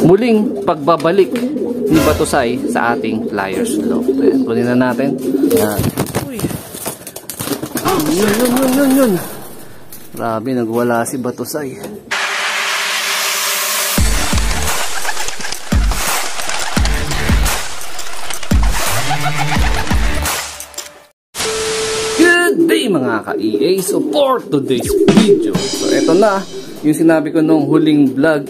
muling pagbabalik ni Batusay sa ating Flyers Loop. Ayan, kunin na natin. Ayan. Uy. Yun. Grabe, nagwala si Batusay. Good day mga ka-EA! So for today's video, so eto na yung sinabi ko nung huling vlog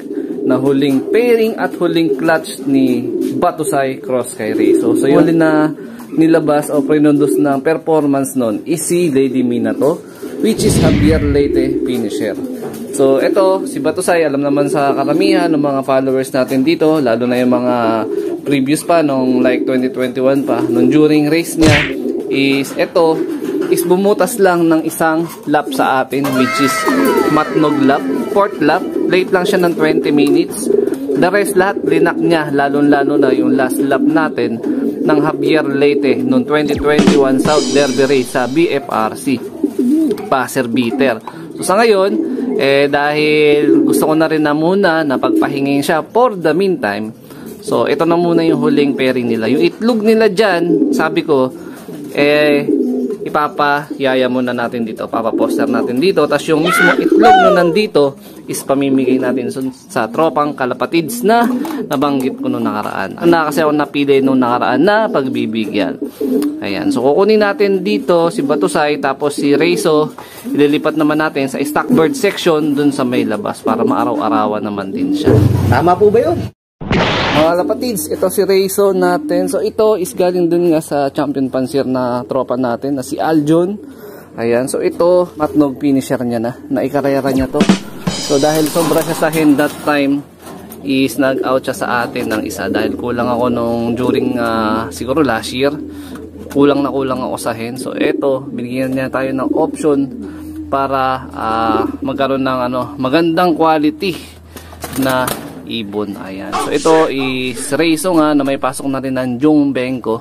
na huling pairing at huling clutch ni Batusay cross kay Rezo. So yung na nilabas o prinundos ng performance nun is si Lady Minato, which is Javier Leyte finisher. So ito, si Batusay, alam naman sa karamihan ng mga followers natin dito, lalo na yung mga previous pa nung like 2021 pa, nung during race niya is ito is bumutas lang ng isang lap sa atin, which is matnog lap, 4th lap, late lang siya ng 20 minutes. The rest lahat linak niya, lalo na yung last lap natin ng Javier Leyte noong 2021 South Derby race sa BFRC passer beater. So sa ngayon dahil gusto ko na rin na muna na pagpahingin siya for the meantime, so ito na muna yung huling pairing nila. Yung itlog nila dyan, sabi ko ipapayaya muna natin dito, papaposter natin dito, tapos yung mismo itlog na nandito is pamimigay natin sa tropang kalapatids na nabanggit ko nung nakaraan. Kasi ako napili nung nakaraan na pagbibigyan. Ayan, so kukunin natin dito si Batusay, tapos si Rezo ililipat naman natin sa stockbird section dun sa may labas para maaraw-arawan naman din siya. Tama po ba yun? Mga kalapatids, ito si Rezo natin. So ito is galing dun nga sa champion pansir na tropa natin na si Aljon. Ayan, so ito matnog finisher niya na, naikarera niya to. So dahil sobra siya sa hand that time is nag-out siya sa atin ng isa dahil kulang ako nung during siguro last year. Kulang ako sa hand. So ito, binigyan niya tayo ng option para magkaroon ng magandang quality na ibon. Ayan. So ito is Rezo nga na may pasok na rin ng Jung Bengko.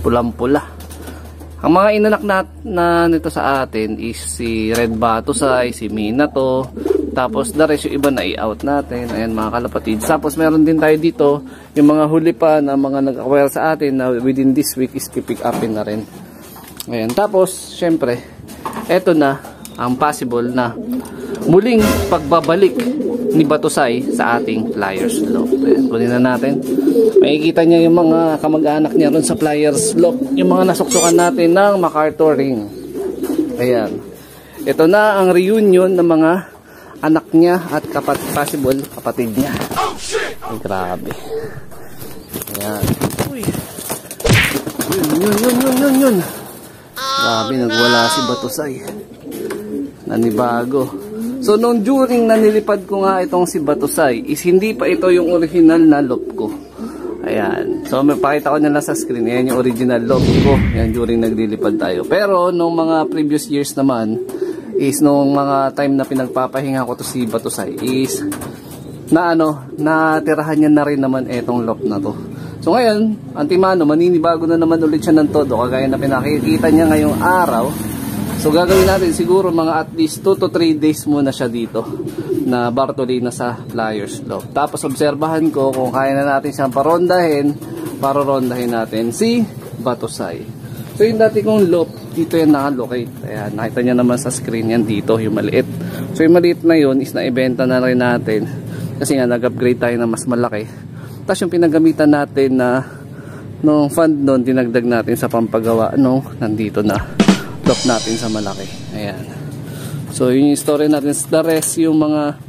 Pulang-pula. Ang mga inanak na nito sa atin is si Red Batusay, si Minato, tapos the rest yung iba na i-out natin. Ayan mga kalapatids. Tapos meron din tayo dito yung mga huli pa na mga nag-acquire sa atin na within this week is pick upin na rin. Ayan. Tapos syempre eto na ang possible na muling pagbabalik ni Batusay sa ating Flyers Loop. Ayan, kunin na natin. Makikita niya yung mga kamag-anak niya ron sa Flyers Loop, yung mga nasuksukan natin ng MacArthur Ring. Ayan. Ito na ang reunion ng mga anak niya at possible kapatid niya. Ay, grabe. Ayan. Uy. Yun. Grabe, nagwala si Batusay. Nanibago. So, nung during na nilipad ko nga itong si Batusay, is hindi pa ito yung original na loop ko. Ayan. So, mapakita ko na lang sa screen. Ayan yung original loop ko. Ayan, during naglilipad tayo. Pero, nung mga previous years naman, is nung mga time na pinagpapahinga ko to si Batusay, is natirahan niya na rin naman itong loop na to. So, ngayon, antimano, maninibago na naman ulit siya ng todo. Kagaya na pinakikita niya ngayong araw. So gagawin natin siguro mga at least 2 to 3 days muna siya dito na Bartolina sa Flyers Loop. Tapos obserbahan ko kung kaya na natin siyang parorondahin natin si Batusay. So yung dati kong loop, dito yan nakalocate. Ayan, nakita niya naman sa screen yan dito, yung maliit. So yung maliit na yun is naibenta na rin natin kasi nga nag-upgrade tayo na mas malaki. Tapos yung pinagamitan natin na nung fund nun, dinagdag natin sa pampagawa nandito na loop natin sa malaki. Ayan. So yun yung story natin. The rest, yung mga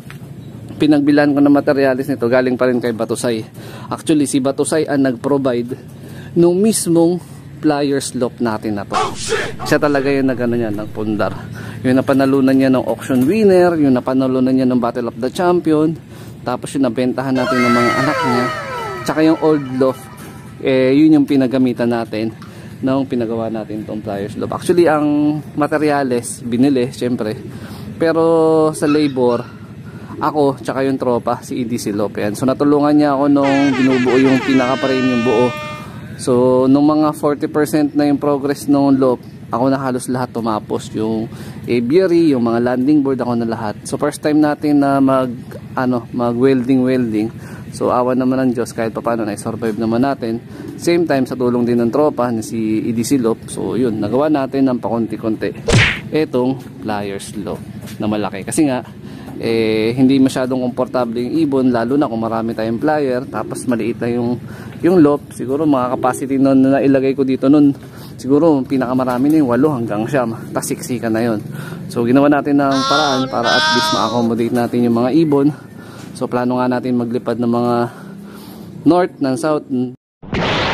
pinagbilan ko na materialis nito galing pa rin kay Batusay. Actually si Batusay ang nag-provide nung mismong Flyers Loop natin na to. Siya talaga yung nagpundar. Yung napanalunan niya ng auction winner, yung napanalunan niya ng Battle of the Champion, tapos yung nabentahan natin ng mga anak niya, tsaka yung old loft, yun yung pinagamitan natin nung pinagawa natin itong Flyers Loop. Actually, ang materials, binili, syempre. Pero sa labor, ako, tsaka yung tropa, si EDC Loop. Yan. So, natulungan niya ako nung binubuo yung pinaka-frame yung buo. So, nung mga 40% na yung progress nung loop, ako na halos lahat tumapos. Yung aviary, yung mga landing board, ako na lahat. So, first time natin na mag-welding. So awan naman ng Diyos, kahit pa paano na-survive naman natin. Same time sa tulong din ng tropa na si EDC Loop. So yun, nagawa natin ng pakonti-konti etong pliers loop na malaki. Kasi nga hindi masyadong komportable yung ibon, lalo na kung marami tayong plier, tapos maliit na yung loop. Siguro mga capacity nun na ilagay ko dito nun, siguro pinakamarami na yung 8 hanggang 9, tas siksikan na yun. So ginawa natin ng paraan para at least ma-accommodate natin yung mga ibon. So plano nga natin maglipad ng mga north ng south.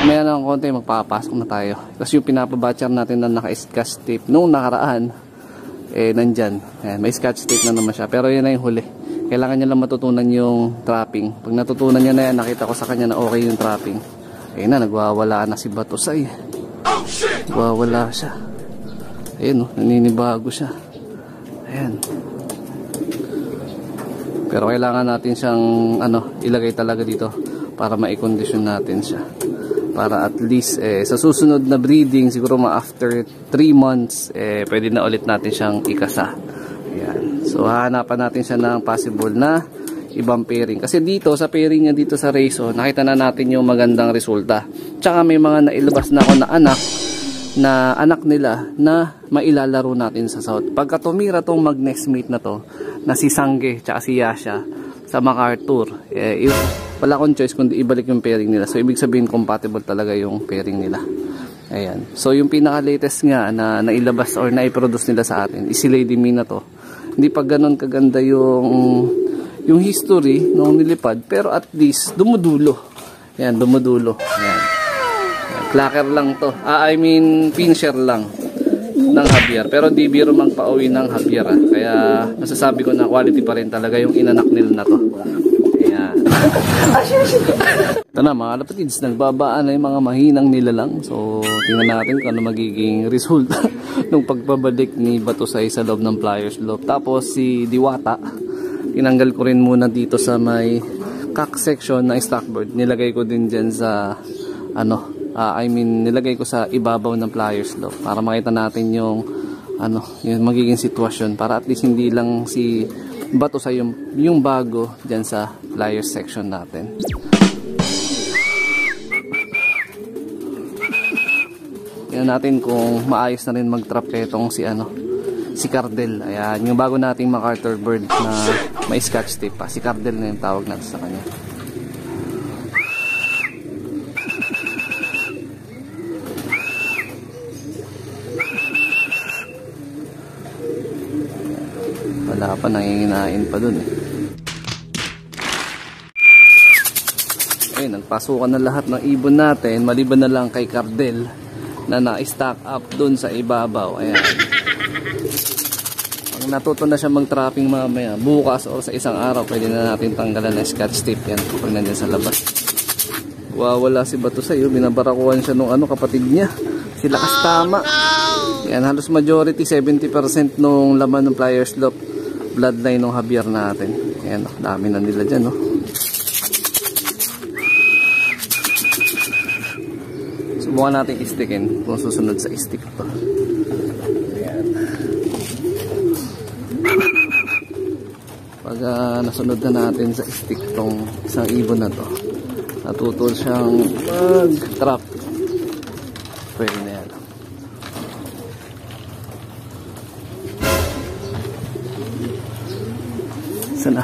May ng konti, magpapasok na tayo. Kasi yung pinapabatcher natin na naka-scotch tape nung nakaraan, nandyan. Ayan, may scotch tape na naman siya. Pero yun na yung huli. Kailangan niya lang matutunan yung trapping. Pag natutunan niya na yan, nakita ko sa kanya na okay yung trapping. Ayun na, nagwawala na si Batusay. Nagwawala siya. Ayun, naninibago siya. Ayan. Pero kailangan natin siyang ilagay talaga dito para maikondisyon natin siya. Para at least sa susunod na breeding, siguro after 3 months, pwede na ulit natin siyang ikasa. Ayan. So hahanapan natin siya ng possible na ibang pairing. Kasi dito sa pairing niya dito sa Rayso, nakita na natin yung magandang resulta. Tsaka may mga nailabas na ako na anak nila na mailalaro natin sa South. Pagka tumira tong mag-nestmate na to, na si Sangge tsaka si Yasha sa MacArthur, wala akong choice kundi ibalik yung pairing nila. So ibig sabihin compatible talaga yung pairing nila. Ayan. So yung pinaka-latest nga na nailabas or naiproduce nila sa atin is si Lady Mina to. Hindi pa ganoon kaganda yung history nung nilipad, pero at least dumudulo. Ayan, dumudulo. Ayan. Clacker lang to. I mean pincher lang ng Javier. Pero di biro mang pauwi ng Javier. Kaya masasabi ko na quality pa rin talaga yung inanak nila na to. Ayan. Ito na mga kapatids, nagbabaan na yung mga mahinang nilalang. So tingnan natin kung ano magiging result nung pagbabalik ni Batusay sa loob ng pliers loop. Tapos si Diwata, tinanggal ko rin muna dito sa may cock section ng stockboard. Nilagay ko din dyan sa nilagay ko sa ibabaw ng pliers loop para makita natin yung magiging sitwasyon, para at least hindi lang si Batusay yung bago dyan sa pliers section natin. Tingnan natin kung maayos na rin mag-trap kaya itong si Cardell. Ayan, yung bago nating MacArthur bird na may scotch tape pa. Si Cardell na yung tawag natin sa kanya. Wala pa, nanginginain pa dun Ayun, nagpasukan na lahat ng ibon natin, maliban na lang kay Cardell na na-stack up dun sa ibabaw. Ayan. Pag natuto na siya mag-trapping mamaya, bukas o sa isang araw, pwede na natin tanggalan ng scotch tape yan pag nandiyan sa labas. Wala si Batusay, binabarakuhan siya nung kapatid niya. Sila Kastama. Yan, halos majority, 70% nung laman ng pliers loop bloodline ng Javier natin. Ayan, dami na nila dyan, Subukan natin i-stickin kung susunod sa stick to. Ayan. Pag nasunod na natin sa stick tong isang ibon na to, natutol siyang mag-trap, pwede na yan. Sana.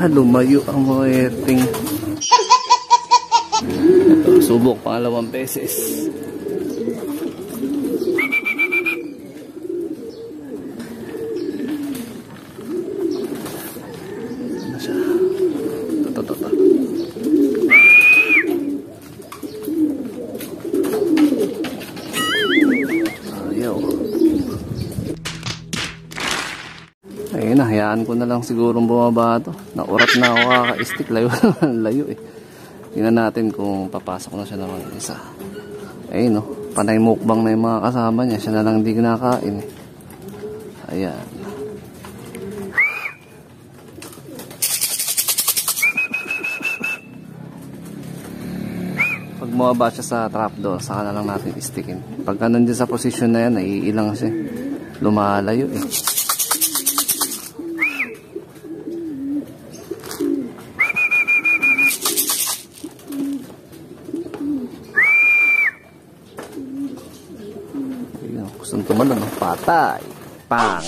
Lumayo ang mga eting. Ito, subok pangalawang beses. Sana siya. Ito. Ayaw. Ayun na, hayaan ko na lang sigurong bumaba ito. Naurat na ako kaka-stick. Layo Tingnan natin kung papasok na siya naman isa. Ayun panay mukbang na yung mga kasama niya. Siya na lang hindi kinakain Ayan. Pag bumaba siya sa trapdoor, saka na lang natin istickin. Pagka nandiyan sa posisyon na yan, naiilang siya. Lumalayo gustong tumalon, no? Patay. Pang.